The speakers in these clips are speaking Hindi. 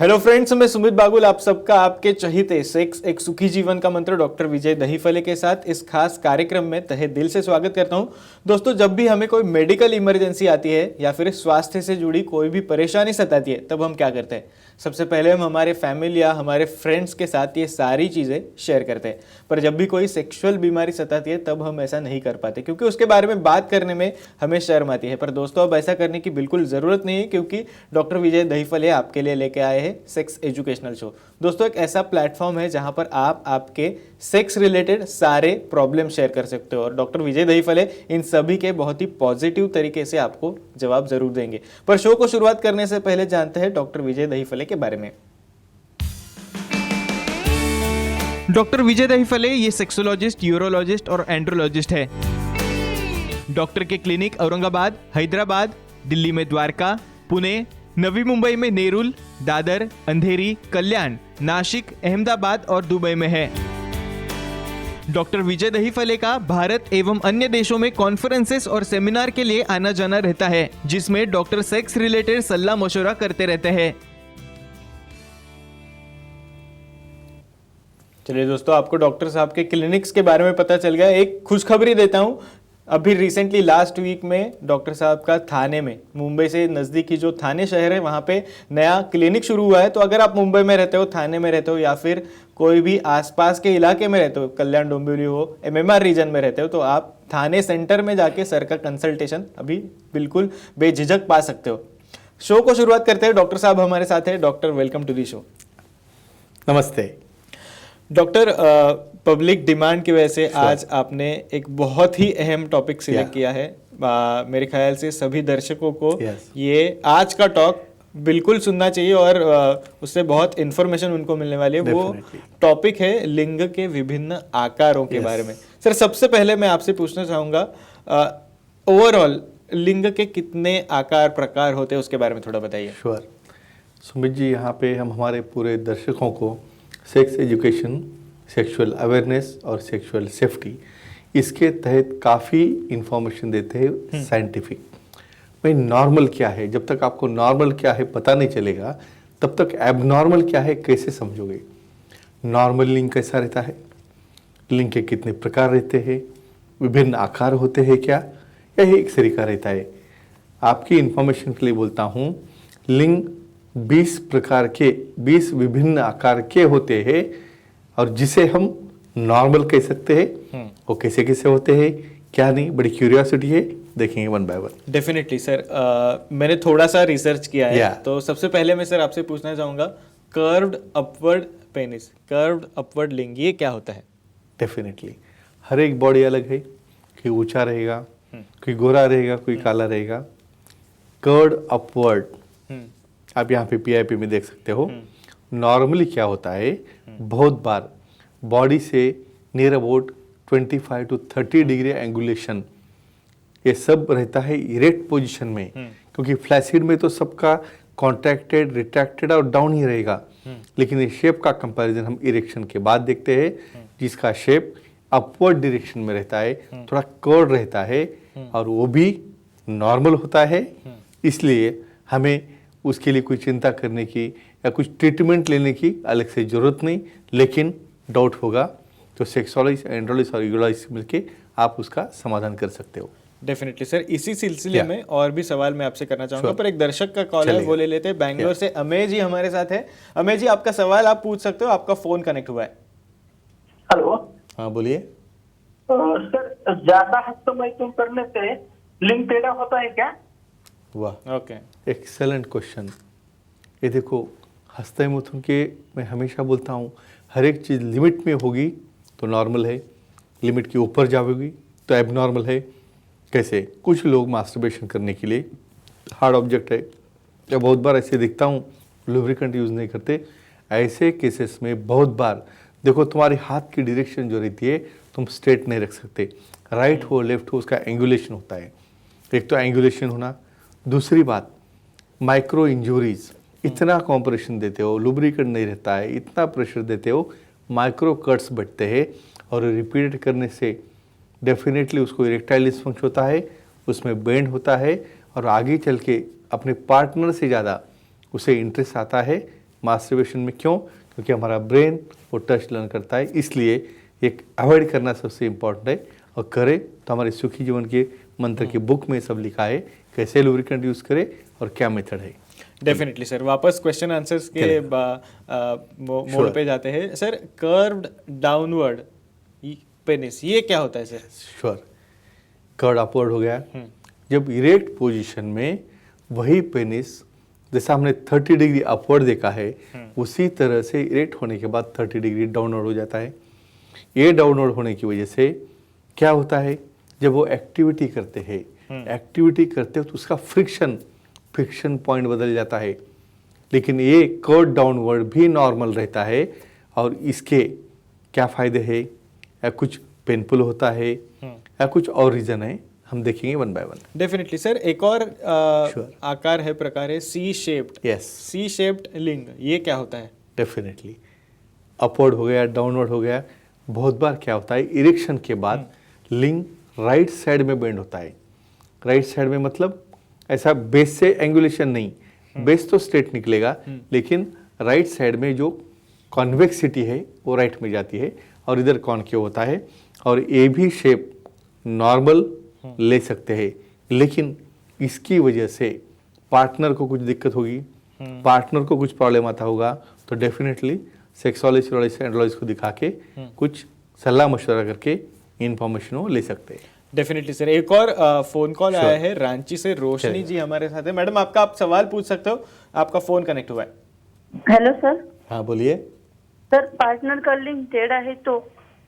हेलो फ्रेंड्स, मैं सुमित बागुल आप सबका आपके चहीते सेक्स एक सुखी जीवन का मंत्र डॉक्टर विजय दहीफले के साथ इस खास कार्यक्रम में तहे दिल से स्वागत करता हूं। दोस्तों, जब भी हमें कोई मेडिकल इमरजेंसी आती है या फिर स्वास्थ्य से जुड़ी कोई भी परेशानी सताती है, तब हम क्या करते हैं? सबसे पहले हम हमारे फैमिली या हमारे फ्रेंड्स के साथ ये सारी चीज़ें शेयर करते हैं। पर जब भी कोई सेक्सुअल बीमारी सताती है तब हम ऐसा नहीं कर पाते, क्योंकि उसके बारे में बात करने में हमें शर्म आती है। पर दोस्तों, अब ऐसा करने की बिल्कुल ज़रूरत नहीं है, क्योंकि डॉक्टर विजय दहीफले आपके लिए लेके आए हैं सेक्स एजुकेशनल शो। दोस्तों, एक ऐसा प्लेटफॉर्म है जहां पर आप आपके सेक्स रिलेटेड सारे प्रॉब्लम शेयर कर सकते हो, और डॉक्टर विजय दहीफले इन सभी के बहुत ही पॉजिटिव तरीके से आपको जवाब जरूर देंगे। पर शो को शुरुआत करने से पहले जानते हैं डॉक्टर विजय दहीफले के बारे में। डॉक्टर विजय दहीफले ये सेक्सोलॉजिस्ट, यूरोलॉजिस्ट और एंड्रोलॉजिस्ट है। डॉक्टर के क्लिनिक औरंगाबाद, हैदराबाद, दिल्ली में द्वारका, पुणे, नवी मुंबई में नेरुल, दादर, अंधेरी, कल्याण, नासिक, अहमदाबाद और दुबई में है। डॉक्टर विजय दहीफले का भारत एवं अन्य देशों में कॉन्फ्रेंसेस और सेमिनार के लिए आना जाना रहता है, जिसमें डॉक्टर सेक्स रिलेटेड सलाह मशवरा करते रहते हैं। चलिए दोस्तों, आपको डॉक्टर साहब के क्लिनिक्स के बारे में पता चल गया। एक खुशखबरी देता हूं, अभी रिसेंटली लास्ट वीक में डॉक्टर साहब का थाने में, मुंबई से नज़दीकी जो थाने शहर है वहाँ पे नया क्लिनिक शुरू हुआ है। तो अगर आप मुंबई में रहते हो, थाने में रहते हो, या फिर कोई भी आसपास के इलाके में रहते हो, कल्याण डोंबिवली हो, MMR रीजन में रहते हो, तो आप थाने सेंटर में जाके सर का कंसल्टेशन अभी बिल्कुल बेझिझक पा सकते हो। शो को शुरुआत करते हैं। डॉक्टर साहब हमारे साथ है। Doctor, welcome to the show. नमस्ते डॉक्टर, पब्लिक डिमांड की वजह से आज आपने एक बहुत ही अहम टॉपिक सिलेक्ट किया है। मेरे ख्याल से सभी दर्शकों को ये आज का टॉक बिल्कुल सुनना चाहिए, और उससे बहुत इन्फॉर्मेशन उनको मिलने वाली है। वो टॉपिक है लिंग के विभिन्न आकारों के बारे में। सर, सबसे पहले मैं आपसे पूछना चाहूँगा, ओवरऑल लिंग के कितने आकार प्रकार होते हैं, उसके बारे में थोड़ा बताइए। श्योर सुमित जी, यहाँ पे हम हमारे पूरे दर्शकों को सेक्स एजुकेशन, सेक्सुअल अवेयरनेस और सेक्सुअल सेफ्टी, इसके तहत काफ़ी इंफॉर्मेशन देते हैं साइंटिफिक। भाई, नॉर्मल क्या है? जब तक आपको नॉर्मल क्या है पता नहीं चलेगा, तब तक एबनॉर्मल क्या है कैसे समझोगे? नॉर्मल लिंग कैसा रहता है, लिंग के कितने प्रकार रहते हैं, विभिन्न आकार होते हैं क्या, यही एक तरीका रहता है। आपकी इंफॉर्मेशन के लिए बोलता हूँ, लिंग 20 प्रकार के, 20 विभिन्न आकार के होते हैं, और जिसे हम नॉर्मल कह सकते हैं। वो कैसे कैसे होते हैं, क्या नहीं, बड़ी क्यूरियोसिटी है, देखेंगे one by one. Definitely sir, मैंने थोड़ा सा रिसर्च किया है। तो सबसे पहले मैं सर आपसे पूछना चाहूँगा, curved upward penis, curved upward लिंग, ये क्या होता है? डेफिनेटली हर एक बॉडी अलग है, कोई ऊंचा रहेगा, कोई गोरा रहेगा, कोई काला रहेगा। कर्व्ड अपवर्ड आप यहाँ पे PIP में देख सकते हो। नॉर्मली क्या होता है, बहुत बार बॉडी से near about 25 to 30 degree angulation, ये सब रहता है इरेक्ट पोजीशन में, क्योंकि फ्लैसिड में तो सबका कॉन्ट्रैक्टेड, रिट्रैक्टेड और डाउन ही रहेगा। लेकिन इस शेप का कंपैरिजन हम इरेक्शन के बाद देखते हैं, जिसका शेप अपवर्ड डायरेक्शन में रहता है, थोड़ा कर्व रहता है, और वो भी नॉर्मल होता है। इसलिए हमें उसके लिए कोई चिंता करने की या कुछ ट्रीटमेंट लेने की अलग से ज़रूरत नहीं। लेकिन डाउट होगा तो सेक्सोलॉजिस्ट, एंड्रोलॉजिस्ट और यूरोलॉजिस्ट से मिलके आप उसका समाधान कर सकते हो। डेफिनेटली सर, इसी सिलसिले में और भी सवाल मैं आपसे करना चाहूँगा, पर एक दर्शक का कॉल है, वो ले लेते हैं। बैंगलोर से अमेय जी हमारे साथ है। अमेय जी, आपका सवाल आप पूछ सकते हो, आपका फोन कनेक्ट हुआ है। हेलो। हाँ, बोलिए। सर, ज्यादा हस्तमैथुन करने से लिंग टेढ़ा होता है क्या? वाह, ओके, एक्सेलेंट क्वेश्चन। ये देखो, हस्तमैथुन के मैं हमेशा बोलता हूँ, हर एक चीज़ लिमिट में होगी तो नॉर्मल है, लिमिट के ऊपर जाओगी तो एबनॉर्मल है। कैसे? कुछ लोग मास्टरबेशन करने के लिए हार्ड ऑब्जेक्ट है, या बहुत बार ऐसे दिखता हूँ लुब्रिकेंट यूज़ नहीं करते। ऐसे केसेस में बहुत बार देखो, तुम्हारे हाथ की डायरेक्शन जो रहती है, तुम स्ट्रेट नहीं रख सकते, राइट हो लेफ्ट हो, उसका एंगुलेशन होता है। एक तो एंगुलेशन होना, दूसरी बात माइक्रो इंजरीज, इतना कॉम्प्रेशन देते हो, लुब्रिकेंट नहीं रहता है, इतना प्रेशर देते हो, माइक्रो कट्स बढ़ते हैं, और रिपीट करने से डेफिनेटली उसको इरेक्टाइल डिस्फंक्शन होता है, उसमें बेंड होता है, और आगे चल के अपने पार्टनर से ज़्यादा उसे इंटरेस्ट आता है मास्टरबेशन में क्यों? क्योंकि हमारा ब्रेन वो टच लर्न करता है, इसलिए एक अवॉइड करना सबसे इम्पोर्टेंट है। और करें तो हमारे सुखी जीवन के मंत्र की बुक में सब लिखा है कैसे लुब्रिकेंट यूज़ करें और क्या मेथड है। डेफिनेटली सर, वापस क्वेश्चन आंसर्स के मोड पे जाते हैं सर। कर्व्ड डाउनवर्ड पेनिस ये क्या होता है सर? श्योर, कर्व अपवर्ड हो गया जब इरेक्ट पोजीशन में, वही पेनिस जैसा हमने 30 डिग्री अपवर्ड देखा है उसी तरह से इरेक्ट होने के बाद 30 डिग्री डाउनवर्ड हो जाता है। ये डाउनवर्ड होने की वजह से क्या होता है, जब वो एक्टिविटी करते हैं तो उसका फ्रिक्शन पॉइंट बदल जाता है। लेकिन ये कर्व डाउनवर्ड भी नॉर्मल रहता है। और इसके क्या फ़ायदे हैं, या कुछ पेनफुल होता है या कुछ और रीज़न है, हम देखेंगे one by one. Definitely sir, एक और आकार है, प्रकार है C shaped. Yes, C shaped लिंग ये क्या होता है? डेफिनेटली अपवर्ड हो गया, डाउनवर्ड हो गया। बहुत बार क्या होता है, इरेक्शन के बाद लिंग राइट साइड में बेंड होता है। राइट साइड में मतलब ऐसा बेस से एंगुलेशन नहीं, बेस तो स्ट्रेट निकलेगा लेकिन राइट साइड में जो कॉन्वेक्सिटी है वो राइट में जाती है और इधर कॉन्केव होता है। और ये भी शेप नॉर्मल ले सकते हैं, लेकिन इसकी वजह से पार्टनर को कुछ दिक्कत होगी, पार्टनर को कुछ प्रॉब्लम आता होगा, तो डेफिनेटली सेक्सुअलिस्ट एंड्रोलॉजिस्ट को दिखा के कुछ सलाह मशवरा करके इन्फॉर्मेशन वो ले सकते हैं। डेफिनेटली सर, एक और फोन कॉल आया है रांची से। रोशनी जी हमारे साथ है। मैडम आपका आप सवाल पूछ सकते हो, आपका फोन कनेक्ट हुआ है। Hello sir. हाँ बोलिए। सर, पार्टनर का लिंग टेढ़ा है तो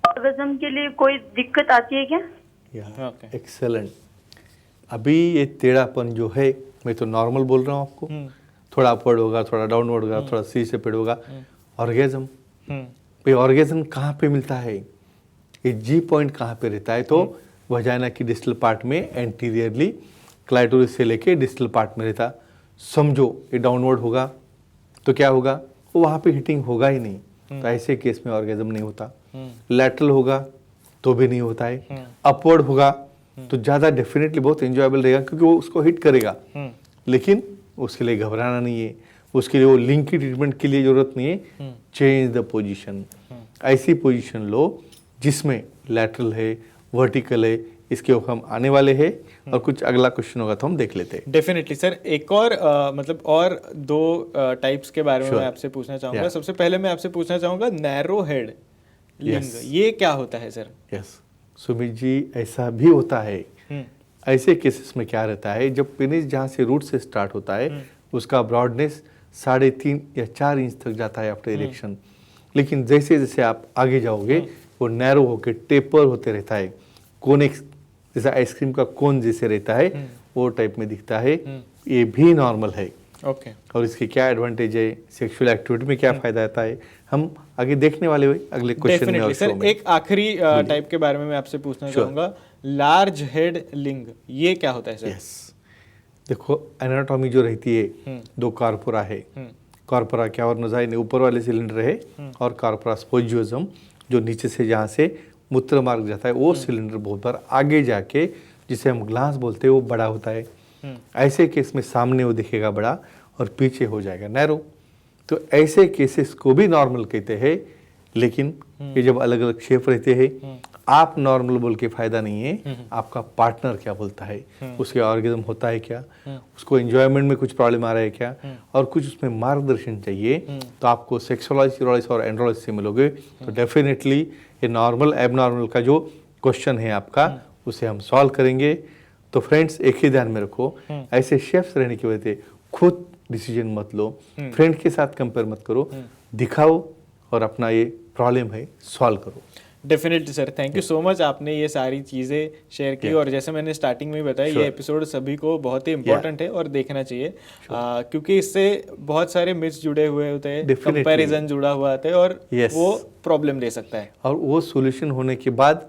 ऑर्गेज्म के लिए कोई दिक्कत आती है क्या? Okay. एक्सेलेंट। अभी ये टेढ़ापन जो है, मैं तो नॉर्मल बोल रहा हूँ आपको, थोड़ा अपवर्ड होगा, थोड़ा डाउनवर्ड होगा, थोड़ा सी से पेड़ होगा। ऑर्गेज्म, भाई ऑर्गेज्म कहाँ पे मिलता है, ये जी पॉइंट कहाँ पे रहता है? तो वजाइना की डिस्टल पार्ट में एंटीरियरली क्लाइटोरिस से लेके डिस्टल पार्ट में रहता। समझो ये डाउनवर्ड होगा तो क्या होगा, वो वहाँ पे हिटिंग होगा ही नहीं, तो ऐसे केस में ऑर्गेज्म नहीं होता। लैटरल होगा तो भी नहीं होता है। अपवर्ड होगा तो ज़्यादा डेफिनेटली बहुत एंजॉयबल रहेगा क्योंकि वो उसको हिट करेगा, लेकिन उसके लिए घबराना नहीं है, उसके लिए वो लिंक की ट्रीटमेंट के लिए जरूरत नहीं है। चेंज द पोजीशन, ऐसी पोजीशन लो जिसमें लैटरल है, वर्टिकल है, इसके ऊपर हम आने वाले हैं और कुछ अगला क्वेश्चन होगा तो हम देख लेते हैं। डेफिनेटली सर, एक और मतलब और दो टाइप्स के बारे में मैं आपसे पूछना चाहूँगा। सबसे पहले मैं आपसे पूछना चाहूँगा नैरो हेड लिंग ये क्या होता है सर? यस सुमित जी, ऐसा भी होता है। ऐसे केसेस में क्या रहता है, जब पेनिस जहाँ से रूट से स्टार्ट होता है उसका ब्रॉडनेस 3.5 या 4 इंच तक जाता है आफ्टर इरेक्शन। लेकिन जैसे जैसे आप आगे जाओगे वो नैरो होकर टेपर होते रहता है, कोनेक्स जैसा आइसक्रीम का कोन जैसे रहता है वो टाइप में दिखता है। ये भी नॉर्मल है। ओके। और इसके क्या एडवांटेज है, सेक्सुअल एक्टिविटी में क्या फायदा आता है, हम आगे देखने वाले हुए अगले क्वेश्चन में और शो में। एक आखिरी टाइप के बारे में मैं आपसे पूछना चाहूंगा, लार्ज हेड लिंग ये क्या होता है सर? यस, देखो एनाटॉमी जो रहती है, 2 कॉर्पोरा है। कॉर्पोरा क्या और नजाइन ऊपर वाले सिलेंडर है, और कॉर्पोरा स्पोजियोजम जो नीचे से जहाँ से मूत्र मार्ग जाता है वो सिलेंडर बहुत बार आगे जाके जिसे हम ग्लास बोलते हैं वो बड़ा होता है। ऐसे केस में सामने वो दिखेगा बड़ा और पीछे हो जाएगा नैरो। तो ऐसे केसेस को भी नॉर्मल कहते हैं, लेकिन ये जब अलग अलग शेप रहते हैं, आप नॉर्मल बोल के फायदा नहीं है, आपका पार्टनर क्या बोलता है, उसके ऑर्गेज्म होता है क्या, उसको एंजॉयमेंट में कुछ प्रॉब्लम आ रहा है क्या, और कुछ उसमें मार्गदर्शन चाहिए, तो आपको सेक्सोलॉजिस्ट, यूरोलॉजिस्ट और एंड्रोलॉजिस्ट से मिलोगे। तो डेफिनेटली ये नॉर्मल एबनॉर्मल का जो क्वेश्चन है आपका उसे हम सॉल्व करेंगे। तो फ्रेंड्स एक ही ध्यान में रखो, ऐसे शेफ्स रहने की वजह से खुद डिसीजन मत लो, फ्रेंड के साथ कंपेयर मत करो, दिखाओ और अपना ये प्रॉब्लम है सॉल्व करो। Definitely sir, thank you so much, आपने ये सारी चीज़ें शेयर की। और जैसे मैंने स्टार्टिंग में ही बताया, ये एपिसोड सभी को बहुत ही इंपॉर्टेंट है और देखना चाहिए, क्योंकि इससे बहुत सारे मिथ्स जुड़े हुए होते हैं, कंपैरिजन जुड़ा हुआ होता है और वो प्रॉब्लम दे सकता है। और वो सॉल्यूशन होने के बाद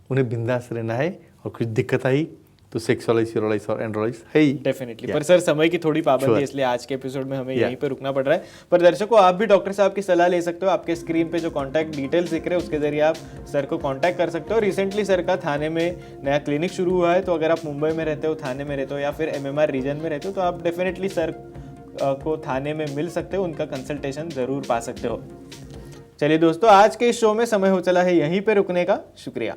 उन्हें बिंदास रहना है, और कुछ दिक्कत आई तो सेक्सुअलिस्ट, यूरोलॉजिस्ट और एंड्रोलॉजिस्ट है ही। डेफिनेटली। पर सर समय की थोड़ी पाबंदी है, इसलिए आज के एपिसोड में हमें यहीं पे रुकना पड़ रहा है। पर दर्शकों, आप भी डॉक्टर साहब की सलाह ले सकते हो। आपके स्क्रीन पे जो कॉन्टैक्ट डिटेल्स दिख रहे हैं उसके जरिए आप सर को कॉन्टैक्ट कर सकते हो। रिसेंटली सर का थाने में नया क्लिनिक शुरू हुआ है, तो अगर आप मुंबई में रहते हो, थाने में रहते हो या फिर MMR रीजन में रहते हो, तो आप डेफिनेटली सर को थाने में मिल सकते हो, उनका कंसल्टेशन ज़रूर पा सकते हो। चलिए दोस्तों, आज के इस शो में समय हो चला है यहीं पे रुकने का। शुक्रिया।